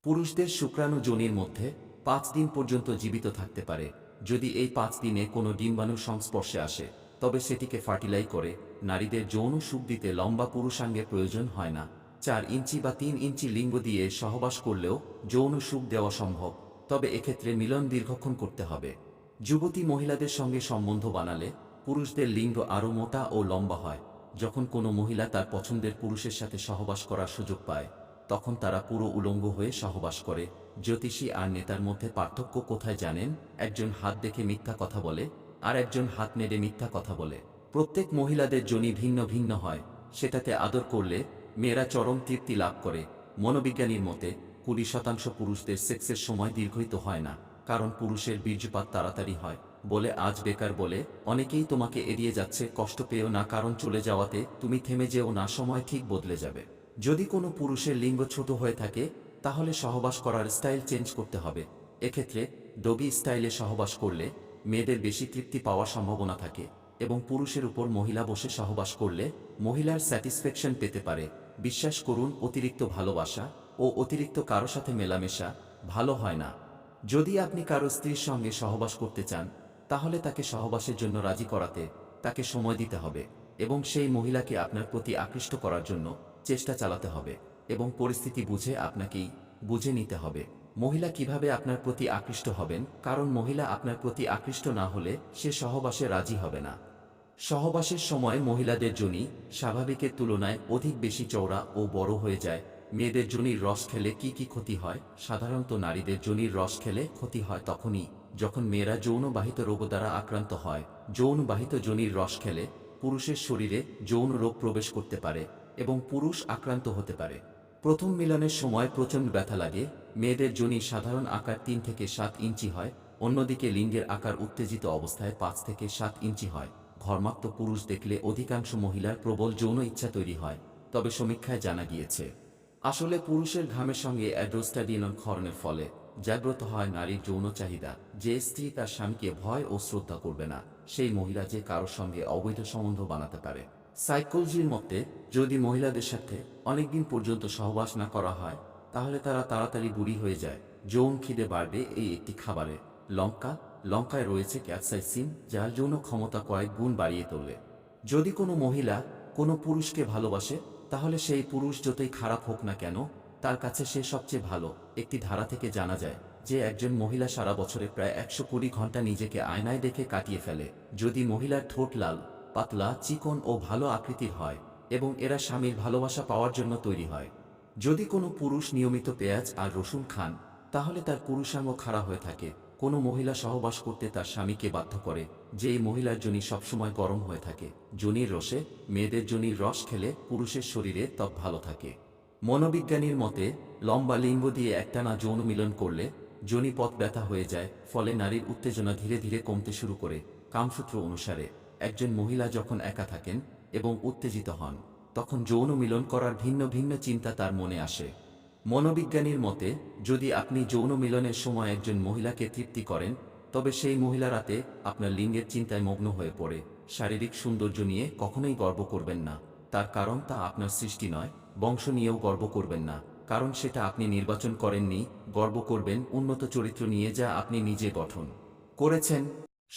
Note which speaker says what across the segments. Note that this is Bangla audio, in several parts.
Speaker 1: পুরুষদের শুক্রাণু যোনির মধ্যে ৫ দিন পর্যন্ত জীবিত থাকতে পারে। যদি এই ৫ দিনে কোনো ডিম্বাণুর সংস্পর্শে আসে তবে সেটিকে ফার্টিলাই করে। নারীদের যৌন সুখ দিতে লম্বা পুরুষাঙ্গের প্রয়োজন হয় না। ৪ ইঞ্চি বা ৩ ইঞ্চি লিঙ্গ দিয়ে সহবাস করলেও যৌন সুখ দেওয়া সম্ভব, তবে এক্ষেত্রে মিলন দীর্ঘক্ষণ করতে হবে। যুবতী মহিলাদের সঙ্গে সম্বন্ধ বানালে পুরুষদের লিঙ্গ আরও মোটা ও লম্বা হয়। যখন কোনো মহিলা তার পছন্দের পুরুষের সাথে সহবাস করার সুযোগ পায় তখন তারা পুরো উলঙ্গ হয়ে সহবাস করে। জ্যোতিষী আর নেতার মধ্যে পার্থক্য কোথায় জানেন? একজন হাত দেখে মিথ্যা কথা বলে আর একজন হাত নেড়ে মিথ্যা কথা বলে। প্রত্যেক মহিলাদের যোনি ভিন্ন ভিন্ন হয়, সেটাতে আদর করলে মেয়েরা চরম তৃপ্তি লাভ করে। মনোবিজ্ঞানীর মতে ২০% পুরুষদের সেক্সের সময় দীর্ঘায়িত হয় না, কারণ পুরুষের বীর্যপাত তাড়াতাড়ি হয়। বলে আজ বেকার বলে অনেকেই তোমাকে এড়িয়ে যাচ্ছে, কষ্ট পেও না, কারণ চলে যাওয়াতে তুমি থেমে যেও না, সময় ঠিক বদলে যাবে। যদি কোনো পুরুষের লিঙ্গ ছোট হয়ে থাকে তাহলে সহবাস করার স্টাইল চেঞ্জ করতে হবে। এক্ষেত্রে ডগি স্টাইলে সহবাস করলে মেয়েদের বেশি তৃপ্তি পাওয়ার সম্ভাবনা থাকে এবং পুরুষের উপর মহিলা বসে সহবাস করলে মহিলার স্যাটিসফ্যাকশন পেতে পারে। বিশ্বাস করুন, অতিরিক্ত ভালোবাসা ও অতিরিক্ত কারো সাথে মেলামেশা ভালো হয় না। যদি আপনি কারো স্ত্রীর সঙ্গে সহবাস করতে চান তাহলে তাকে সহবাসের জন্য রাজি করাতে তাকে সময় দিতে হবে এবং সেই মহিলাকে আপনার প্রতি আকৃষ্ট করার জন্য চেষ্টা চালাতে হবে এবং পরিস্থিতি বুঝে আপনাকেই বুঝে নিতে হবে মহিলা কিভাবে আপনার প্রতি আকৃষ্ট হবেন, কারণ মহিলা আপনার প্রতি আকৃষ্ট না হলে সে সহবাসে রাজি হবে না। সহবাসের সময় মহিলাদের যোনি স্বাভাবিকের তুলনায় অধিক বেশি চওড়া ও বড় হয়ে যায়। মেয়েদের যোনির রস খেলে কি কি ক্ষতি হয়? সাধারণত নারীদের যোনির রস খেলে ক্ষতি হয় তখনই যখন মেয়েরা যৌনবাহিত রোগ দ্বারা আক্রান্ত হয়। যৌনবাহিত যোনির রস খেলে পুরুষের শরীরে যৌন রোগ প্রবেশ করতে পারে এবং পুরুষ আক্রান্ত হতে পারে। প্রথম মিলনের সময় প্রচণ্ড ব্যথা লাগে। মেয়েদের যোনি সাধারণ আকার ৩ থেকে ৭ ইঞ্চি হয়, অন্যদিকে লিঙ্গের আকার উত্তেজিত অবস্থায় ৫ থেকে ৭ ইঞ্চি হয়। ঘর্মাক্ত পুরুষ দেখলে অধিকাংশ মহিলার প্রবল যৌন ইচ্ছা তৈরি হয়, তবে সমীক্ষায় জানা গিয়েছে আসলে পুরুষের ঘামের সঙ্গে অ্যাড্রোস্ট্যাডিনল ক্ষরণের ফলে জাগ্রত হয় নারীর যৌন চাহিদা। যে স্ত্রী তার স্বামীকে ভয় ও শ্রদ্ধা করবে না সেই মহিলা যে কারোর সঙ্গে অবৈধ সম্বন্ধ বানাতে পারে। সাইকোলজির মতে যদি মহিলাদের সাথে অনেকদিন পর্যন্ত সহবাস না করা হয় তাহলে তারা তাড়াতাড়ি বুড়ি হয়ে যায়। যৌন খিদে বাড়বে এই একটি খাবারে লঙ্কায় রয়েছে ক্যাপসাইসিন, যার যৌন ক্ষমতা কয়েক গুণ বাড়িয়ে তোলে। যদি কোনো মহিলা কোনো পুরুষকে ভালোবাসে তাহলে সেই পুরুষ যতই খারাপ হোক না কেন তার কাছে সে সবচেয়ে ভালো। একটি ধারা থেকে জানা যায় যে একজন মহিলা সারা বছরে প্রায় ১২০ ঘন্টা নিজেকে আয়নায় দেখে কাটিয়ে ফেলে। যদি মহিলার ঠোঁট লাল, পাতলা, চিকন ও ভালো আকৃতির হয় এবং এরা স্বামীর ভালোবাসা পাওয়ার জন্য তৈরি হয়। যদি কোনো পুরুষ নিয়মিত পেঁয়াজ আর রসুন খান তাহলে তার পুরুষাঙ্গ খাড়া হয়ে থাকে। কোনো মহিলা সহবাস করতে তার স্বামীকে বাধ্য করে যে এই মহিলার যোনি সবসময় গরম হয়ে থাকে। যোনির রসে মেয়েদের যোনির রস খেলে পুরুষের শরীরে ত্বক ভালো থাকে। মনোবিজ্ঞানীর মতে লম্বা লিঙ্গ দিয়ে একটানা যৌন মিলন করলে যোনিপথ ব্যথা হয়ে যায়, ফলে নারীর উত্তেজনা ধীরে ধীরে কমতে শুরু করে। কামসূত্র অনুসারে একজন মহিলা যখন একা থাকেন এবং উত্তেজিত হন তখন যৌন মিলন করার ভিন্ন ভিন্ন চিন্তা তার মনে আসে। মনোবিজ্ঞানীর মতে যদি আপনি যৌন মিলনের সময় একজন মহিলাকে তৃপ্তি করেন তবে সেই মহিলা রাতে আপনার লিঙ্গের চিন্তায় মগ্ন হয়ে পড়ে। শারীরিক সৌন্দর্য নিয়ে কখনোই গর্ব করবেন না, তার কারণ তা আপনার সৃষ্টি নয়। বংশ নিয়েও গর্ব করবেন না, কারণ সেটা আপনি নির্বাচন করেননি। গর্ব করবেন উন্নত চরিত্র নিয়ে যা আপনি নিজে গঠন করেছেন।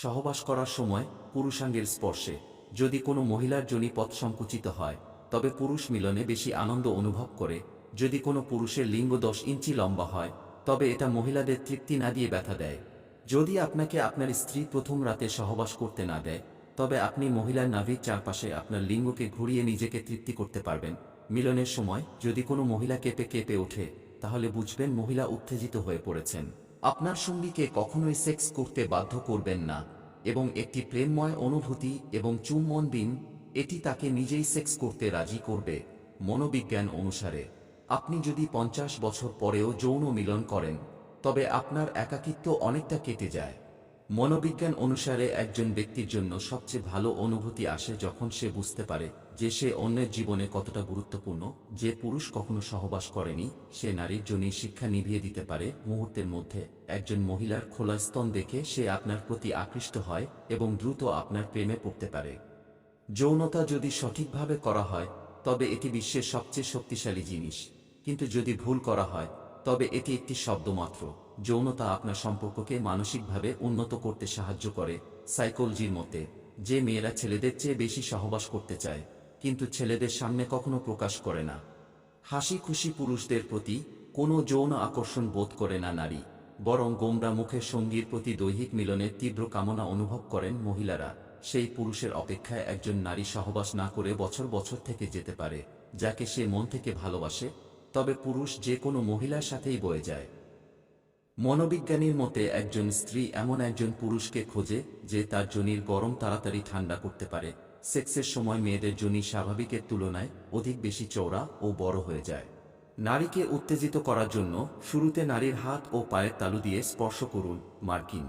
Speaker 1: সহবাস করার সময় পুরুষাঙ্গের স্পর্শে যদি কোনো মহিলার যোনিপথ সংকুচিত হয় তবে পুরুষ মিলনে বেশি আনন্দ অনুভব করে। যদি কোনো পুরুষের লিঙ্গ ১০ ইঞ্চি লম্বা হয় তবে এটা মহিলাদের তৃপ্তি না দিয়ে ব্যথা দেয়। যদি আপনাকে আপনার স্ত্রী প্রথম রাতে সহবাস করতে না দেয় তবে আপনি মহিলার নাভির চারপাশে আপনার লিঙ্গকে ঘুরিয়ে নিজেকে তৃপ্তি করতে পারবেন। মিলনের সময় যদি কোনো মহিলা কেঁপে কেঁপে ওঠে তাহলে বুঝবেন মহিলা উত্তেজিত হয়ে পড়েছেন। আপনার সঙ্গীকে কখনোই সেক্স করতে বাধ্য করবেন না এবং একটি প্রেমময় অনুভূতি এবং চুম্বন দিন, এটি তাকে নিজেই সেক্স করতে রাজি করবে। মনোবিজ্ঞান অনুসারে আপনি যদি ৫০ বছর পরেও যৌন মিলন করেন তবে আপনার একাকিত্ব অনেকটা কেটে যায়। মনোবিজ্ঞান অনুসারে একজন ব্যক্তির জন্য সবচেয়ে ভালো অনুভূতি আসে যখন সে বুঝতে পারে যে সে অন্যের জীবনে কতটা গুরুত্বপূর্ণ। যে পুরুষ কখনো সহবাস করেনি সে নারীর যোনির শিক্ষা নিভিয়ে দিতে পারে মুহূর্তের মধ্যে। একজন মহিলার খোলা স্তন দেখে সে আপনার প্রতি আকৃষ্ট হয় এবং দ্রুত আপনার প্রেমে পড়তে পারে। যৌনতা যদি সঠিকভাবে করা হয় তবে এটি বিশ্বের সবচেয়ে শক্তিশালী জিনিস, কিন্তু যদি ভুল করা হয় তবে এটি একটি শব্দ মাত্র। যৌনতা আপনার সম্পর্ককে মানসিকভাবে উন্নত করতে সাহায্য করে। সাইকোলজির মতে, যে মেয়েরা ছেলেদের চেয়ে বেশি সহবাস করতে চায় কিন্তু ছেলেদের সামনে কখনো প্রকাশ করে না, হাসি খুশি পুরুষদের প্রতি কোনো যৌন আকর্ষণ বোধ করে না নারী, বরং গোমরা মুখের সঙ্গীর প্রতি দৈহিক মিলনের তীব্র কামনা অনুভব করেন মহিলারা, সেই পুরুষের অপেক্ষায় একজন নারী সহবাস না করে বছর বছর থেকে যেতে পারে, যাকে সে মন থেকে ভালোবাসে। তবে পুরুষ যে কোনো মহিলার সাথেই বয়ে যায়। মনোবিজ্ঞানীর মতে একজন স্ত্রী এমন একজন পুরুষকে খোঁজে যে তার যোনির গরম তাড়াতাড়ি ঠান্ডা করতে পারে। সেক্সের সময় মেয়েদের যোনি স্বাভাবিকের তুলনায় অধিক বেশি চওড়া ও বড় হয়ে যায়। নারীকে উত্তেজিত করার জন্য শুরুতে নারীর হাত ও পায়ের তালু দিয়ে স্পর্শ করুন। মার্কিন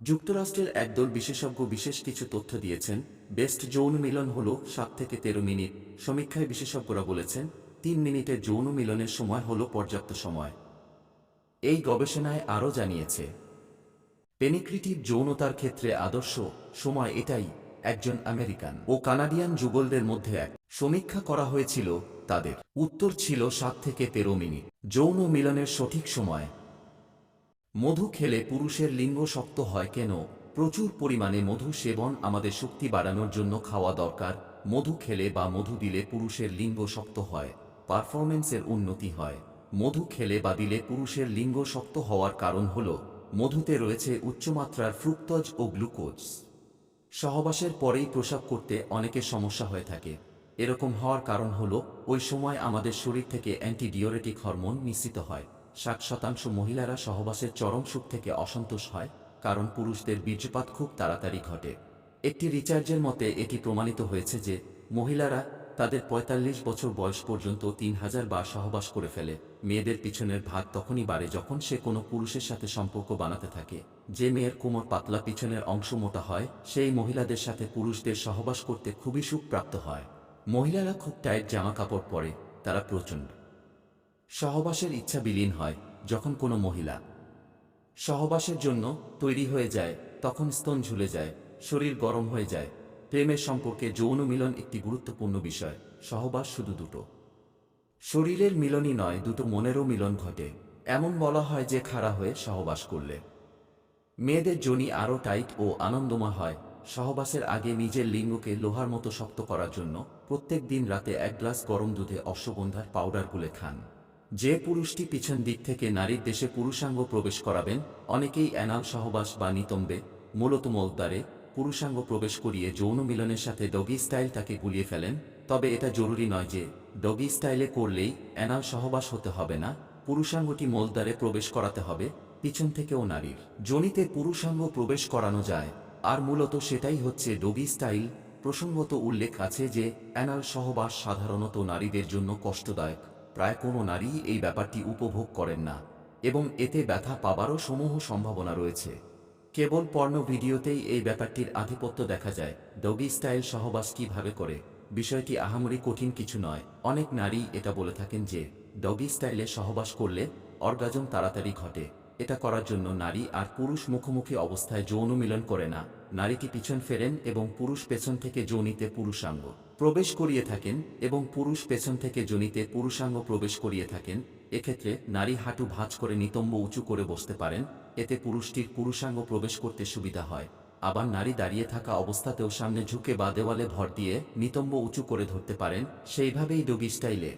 Speaker 1: যুক্তরাষ্ট্রের একদল বিশেষজ্ঞ বিশেষ কিছু তথ্য দিয়েছেন। বেস্ট যৌন মিলন হল 7 থেকে 13 মিনিট। সমীক্ষায় বিশেষজ্ঞরা বলেছেন 3 মিনিটের যৌন মিলনের সময় হল পর্যাপ্ত সময়। এই গবেষণায় আরও জানিয়েছে পেনিট্রেটিভ যৌনতার ক্ষেত্রে আদর্শ সময় এটাই। একজন আমেরিকান ও কানাডিয়ান যুগলদের মধ্যে এক সমীক্ষা করা হয়েছিল, তাদের উত্তর ছিল 7 থেকে 13 মিনিট। যৌন মিলনের সঠিক সময়। মধু খেলে পুরুষের লিঙ্গ শক্ত হয় কেন? প্রচুর পরিমাণে মধু সেবন আমাদের শক্তি বাড়ানোর জন্য খাওয়া দরকার। মধু খেলে বা মধু দিলে পুরুষের লিঙ্গ শক্ত হয়, পারফরম্যান্সের উন্নতি হয়। মধু খেলে বা দিলে পুরুষের লিঙ্গ শক্ত হওয়ার কারণ হল মধুতে রয়েছে উচ্চমাত্রার ফ্রুক্টোজ ও গ্লুকোজ। সহবাসের পরেই প্রস্রাব করতে অনেকের সমস্যা হয়ে থাকে। এরকম হওয়ার কারণ হল ওই সময় আমাদের শরীর থেকে অ্যান্টিডিউরেটিক হরমোন নিঃসৃত হয়। 60% মহিলারা সহবাসের চরম সুখ থেকে অসন্তোষ হয়, কারণ পুরুষদের বীর্যপাত খুব তাড়াতাড়ি ঘটে। একটি রিসার্চের মতে এটি প্রমাণিত হয়েছে যে মহিলারা তাদের 45 বছর বয়স পর্যন্ত 3000 বার সহবাস করে ফেলে। মেয়েদের পিছনের ভাগ তখনই বাড়ে যখন সে কোনো পুরুষের সাথে সম্পর্ক বানাতে থাকে। যে মেয়ের কোমর পাতলা, পিছনের অংশ মোটা হয়, সেই মহিলাদের সাথে পুরুষদের সহবাস করতে খুবই সুখ প্রাপ্ত হয়। মহিলারা খুব টাইট জামা কাপড় পরে, তারা প্রচণ্ড সহবাসের ইচ্ছা বিলীন হয়। যখন কোনো মহিলা সহবাসের জন্য তৈরি হয়ে যায় তখন স্তন ঝুলে যায়, শরীর গরম হয়ে যায়। প্রেমের সম্পর্কে যৌন মিলন একটি গুরুত্বপূর্ণ বিষয়। সহবাস শুধু দুটো শরীরের মিলনই নয়, দুটো মনেরও মিলন ঘটে। এমন বলা হয় যে খাড়া হয়ে সহবাস করলে মেয়েদের যোনি আরও টাইট ও আনন্দময় হয়। সহবাসের আগে নিজের লিঙ্গকে লোহার মতো শক্ত করার জন্য প্রত্যেক দিন রাতে 1 গ্লাস গরম দুধে অশ্বগন্ধার পাউডার গুলে খান। যে পুরুষটি পিছন দিক থেকে নারীর দেশে পুরুষাঙ্গ প্রবেশ করাবেন, অনেকেই অ্যানাল সহবাস বা নিতম্বে, মূলত মলদ্বারে পুরুষাঙ্গ প্রবেশ করিয়ে যৌন মিলনের সাথে ডগি স্টাইলটাকে গুলিয়ে ফেলেন। তবে এটা জরুরি নয় যে ডগি স্টাইলে করলেই অ্যানাল সহবাস হতে হবে না। পুরুষাঙ্গটি মলদ্বারে প্রবেশ করাতে হবে। পিছন থেকেও নারীর যোনিতে পুরুষাঙ্গ প্রবেশ করানো যায়, আর মূলত সেটাই হচ্ছে ডগি স্টাইল। প্রসঙ্গত উল্লেখ আছে যে অ্যানাল সহবাস সাধারণত নারীদের জন্য কষ্টদায়ক। প্রায় কোনো নারী এই ব্যাপারটি উপভোগ করেন না এবং এতে ব্যথা পাবারও সমূহ সম্ভাবনা রয়েছে। কেবল পর্নো ভিডিওতেই এই ব্যাপারটির আধিপত্য দেখা যায়। ডগি স্টাইল সহবাস কিভাবে করে? বিষয়টি আহামরি কঠিন কিছু নয়। অনেক নারী এটা বলে থাকেন যে ডগি স্টাইলে সহবাস করলে অর্গাজম তাড়াতাড়ি ঘটে। এটা করার জন্য নারী আর পুরুষ মুখোমুখি অবস্থায় যৌন মিলন করে না। নারীটি পিছন ফেরেন এবং পুরুষ পেছন থেকে যোনিতে পুরুষাঙ্গ প্রবেশ করিয়ে থাকেন এবং পুরুষ পেছন থেকে যোনিতে পুরুষাঙ্গ প্রবেশ করিয়ে থাকেন। এক্ষেত্রে নারী হাঁটু ভাঁজ করে নিতম্ব উঁচু করে বসতে পারেন, এতে পুরুষটির পুরুষাঙ্গ প্রবেশ করতে সুবিধা হয়। আবার নারী দাঁড়িয়ে থাকা অবস্থাতেও সামনে ঝুঁকে বা দেওয়ালে ভর দিয়ে নিতম্ব উঁচু করে ধরতে পারেন। সেইভাবেই ডগি স্টাইলে